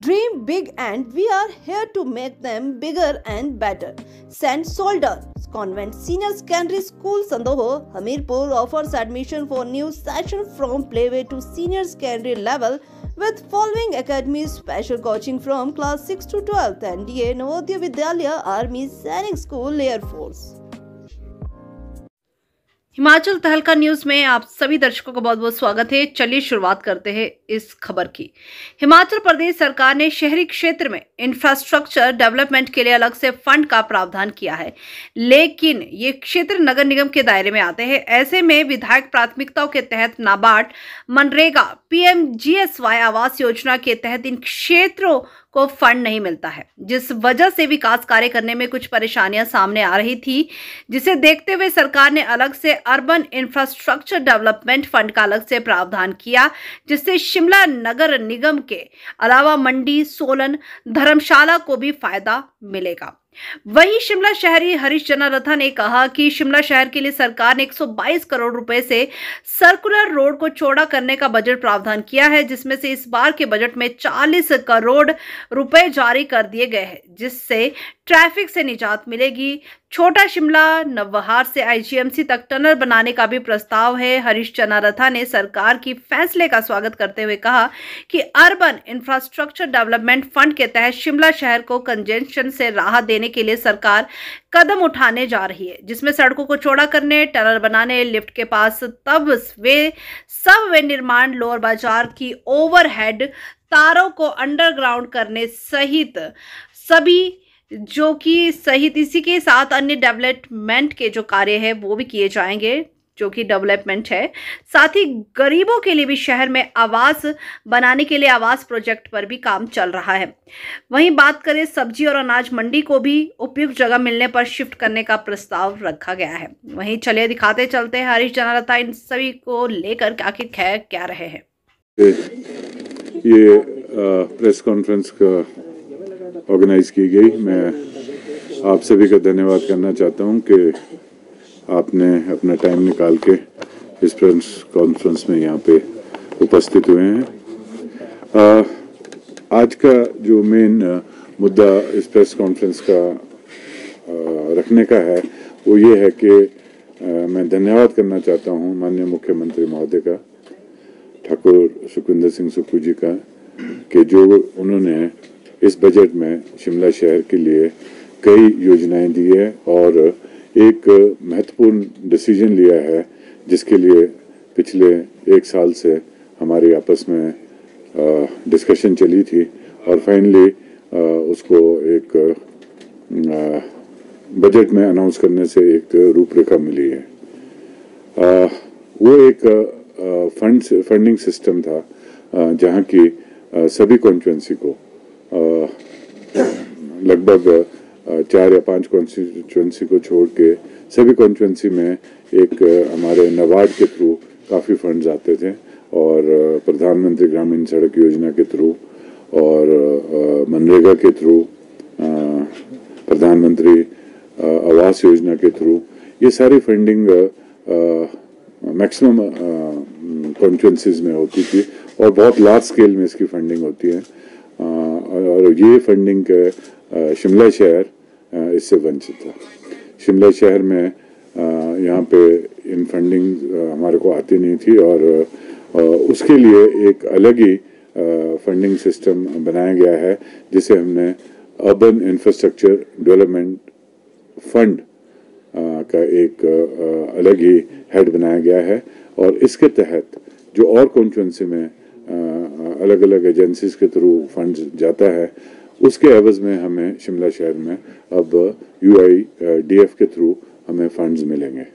Dream big and we are here to make them bigger and better. St. Soldier Convent Senior Secondary School Sandoho, Hamirpur offers admission for new session from playway to senior secondary level with following academies: special coaching from class 6 to 12th, NDA, Navodaya Vidyalaya, Army, Sainik School, Air Force. Himachal तहलका news में आप सभी दर्शकों का बहुत बहुत स्वागत है। चलिए शुरुआत करते हैं इस खबर की। हिमाचल प्रदेश सरकार ने शहरी क्षेत्र में इंफ्रास्ट्रक्चर डेवलपमेंट के लिए अलग से फंड का प्रावधान किया है, लेकिन ये क्षेत्र नगर निगम के दायरे में आते हैं। ऐसे में विधायक प्राथमिकताओं के तहत नाबार्ड, मनरेगा, PMGSY आवास योजना के तहत इन क्षेत्रों को फंड नहीं मिलता है, जिस वजह से विकास कार्य करने में कुछ परेशानियां सामने आ रही थी, जिसे देखते हुए सरकार ने अलग से अर्बन इंफ्रास्ट्रक्चर डेवलपमेंट फंड का अलग से प्रावधान किया, जिससे शिमला नगर निगम के अलावा मंडी, सोलन, धर्मशाला को भी फायदा मिलेगा। वहीं शिमला शहरी हरीश जनारथा ने कहा कि शिमला शहर के लिए सरकार ने 122 करोड़ रुपए से सर्कुलर रोड को चौड़ा करने का बजट प्रावधान किया है, जिसमें से इस बार के बजट में 40 करोड़ रुपए जारी कर दिए गए हैं, जिससे ट्रैफिक से निजात मिलेगी। छोटा शिमला नवबहार से IGMC तक टनल बनाने का भी प्रस्ताव है। हरीश जनारथा ने सरकार की फैसले का स्वागत करते हुए कहा कि अर्बन इंफ्रास्ट्रक्चर डेवलपमेंट फंड के तहत शिमला शहर को कंजेशन से राहत देने के लिए सरकार कदम उठाने जा रही है, जिसमें सड़कों को चौड़ा करने, टनल बनाने, लिफ्ट के पास सबवे निर्माण, लोअर बाजार की ओवरहेड तारों को अंडरग्राउंड करने सहित इसी के साथ अन्य डेवलपमेंट के जो कार्य है वो भी किए जाएंगे, जो कि डेवलपमेंट है। साथ ही गरीबों के लिए भी शहर में आवास बनाने के लिए आवास प्रोजेक्ट पर भी काम चल रहा है। वहीं बात करें सब्जी और अनाज मंडी को भी उपयुक्त जगह मिलने पर शिफ्ट करने का प्रस्ताव रखा गया है। वहीं चलिए दिखाते चलते हैं हरीश जनारथा इन सभी को लेकर आखिर क्या रहे हैं। ये प्रेस कॉन्फ्रेंस का ऑर्गेनाइज की गई। मैं आप सभी का धन्यवाद करना चाहता हूं कि आपने अपना टाइम निकाल के इस प्रेस कॉन्फ्रेंस में यहाँ पे उपस्थित हुए हैं। आज का जो मेन मुद्दा इस प्रेस कॉन्फ्रेंस का रखने का है वो ये है कि मैं धन्यवाद करना चाहता हूँ माननीय मुख्यमंत्री महोदय का, ठाकुर सुखविंदर सिंह सुक्खू जी का, कि जो उन्होंने इस बजट में शिमला शहर के लिए कई योजनाएं दी है और एक महत्वपूर्ण डिसीजन लिया है, जिसके लिए पिछले 1 साल से हमारी आपस में डिस्कशन चली थी और फाइनली उसको एक बजट में अनाउंस करने से एक रूपरेखा मिली है। वो एक फंडिंग सिस्टम था जहाँ की सभी कॉन्स्टिट्यूंसी को लगभग 4 या 5 कॉन्स्टिट्यूंसी को छोड़ के सभी कॉन्स्टिट्यूंसी में एक हमारे नाबार्ड के थ्रू काफ़ी फंड्स आते थे और प्रधानमंत्री ग्रामीण सड़क योजना के थ्रू और मनरेगा के थ्रू, प्रधानमंत्री आवास योजना के थ्रू, ये सारी फंडिंग मैक्सिमम कॉन्स्टिट्यूंसीज में होती थी और बहुत लार्ज स्केल में इसकी फंडिंग होती है। और ये फंडिंग के शिमला शहर इससे वंचित था। शिमला शहर में यहाँ पे इन फंडिंग हमारे को आती नहीं थी और उसके लिए एक अलग ही फंडिंग सिस्टम बनाया गया है, जिसे हमने अर्बन इंफ्रास्ट्रक्चर डेवलपमेंट फंड का एक अलग ही हेड बनाया गया है और इसके तहत जो और कॉन्स्टिट्यूंसी में अलग अलग एजेंसीज के थ्रू फंड्स जाता है, उसके एवज में हमें शिमला शहर में अब UIDF के थ्रू हमें फंड्स मिलेंगे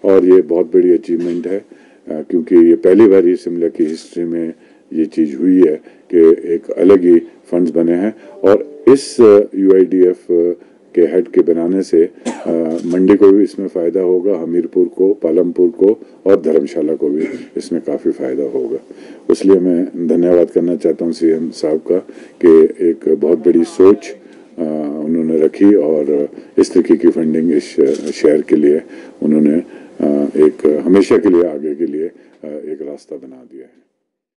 और ये बहुत बड़ी अचीवमेंट है, क्योंकि ये पहली बार ही शिमला की हिस्ट्री में ये चीज़ हुई है कि एक अलग ही फंड्स बने हैं और इस UIDF के हेड के बनाने से मंडी को भी इसमें फ़ायदा होगा, हमीरपुर को, पालमपुर को और धर्मशाला को भी इसमें काफ़ी फ़ायदा होगा। इसलिए मैं धन्यवाद करना चाहता हूँ CM साहब का कि एक बहुत बड़ी सोच उन्होंने रखी और इस तरीके की फंडिंग इस शहर के लिए उन्होंने एक हमेशा के लिए आगे के लिए एक रास्ता बना दिया है।